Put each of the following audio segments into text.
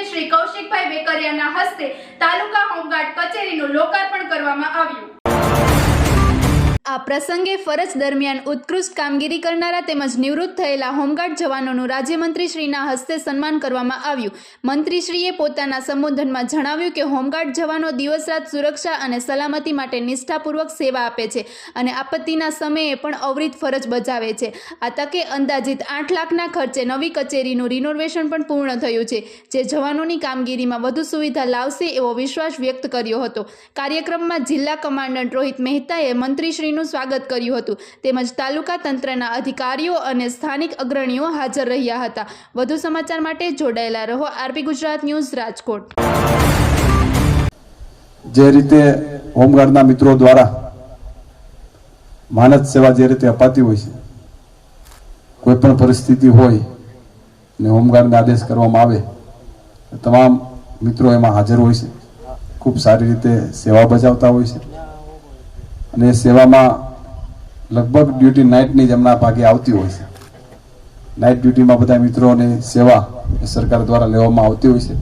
શ્રી કૌશિકભાઈ વેકરિયાના હસ્તે તાલુકા હોમગાર્ડ કચેરીનું લોકાર્પણ કરવામાં આવ્યું। આ પ્રસંગે ફરજ દરમિયાન ઉત્કૃષ્ટ કામગીરી કરનારા તેમજ નિવૃત્ત થયેલા હોમગાર્ડ જવાનોનું રાજ્યમંત્રીશ્રીના હસ્તે સન્માન કરવામાં આવ્યું। મંત્રીશ્રીએ પોતાના સંબોધનમાં જણાવ્યું કે હોમગાર્ડ જવાનો દિવસ રાત સુરક્ષા અને સલામતી માટે નિષ્ઠાપૂર્વક સેવા આપે છે અને આપત્તિના સમયે પણ અવિરત ફરજ બજાવે છે। આ તકે અંદાજિત 8 લાખના ખર્ચે નવી કચેરીનું રિનોવેશન પણ પૂર્ણ થયું છે, જે જવાનોની કામગીરીમાં વધુ સુવિધા લાવશે એવો વિશ્વાસ વ્યક્ત કર્યો હતો। કાર્યક્રમમાં જિલ્લા કમાન્ડન્ટ રોહિત મહેતાએ મંત્રીશ્રીનું સ્વાગત કર્યું હતું તેમજ તાલુકા તંત્રના અધિકારીઓ અને સ્થાનિક અગ્રણીઓ હાજર રહ્યા હતા। વધુ સમાચાર માટે જોડાયેલા રહો આરપી ગુજરાત ન્યૂઝ રાજકોટ। જે રીતે હોમગાર્ડના મિત્રો દ્વારા માનદ સેવા જે રીતે અપાતી હોય છે, કોઈ પણ પરિસ્થિતિ હોય ને હોમગાર્ડને આદેશ કરવામાં આવે, તમામ મિત્રો એમાં હાજર હોય છે, ખૂબ સારી રીતે સેવા બજાવતા હોય છે અને સેવામાં લગભગ ડ્યુટી નાઇટની જ એમના ભાગે આવતી હોય છે। નાઇટ ડ્યુટીમાં બધા મિત્રોની સેવા સરકાર દ્વારા લેવામાં આવતી હોય છે।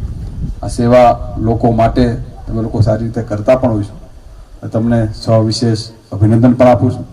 આ સેવા લોકો માટે તમે લોકો સારી રીતે કરતા પણ હોય છો, તમને સવિશેષ અભિનંદન પણ આપું છું।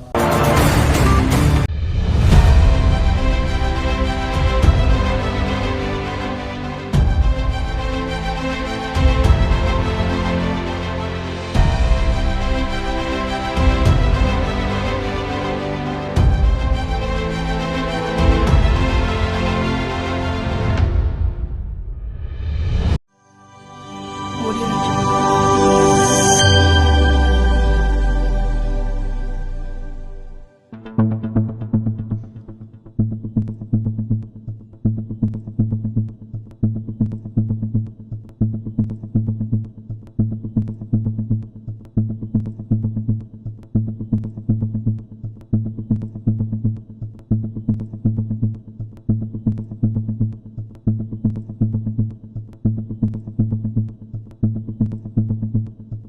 Audio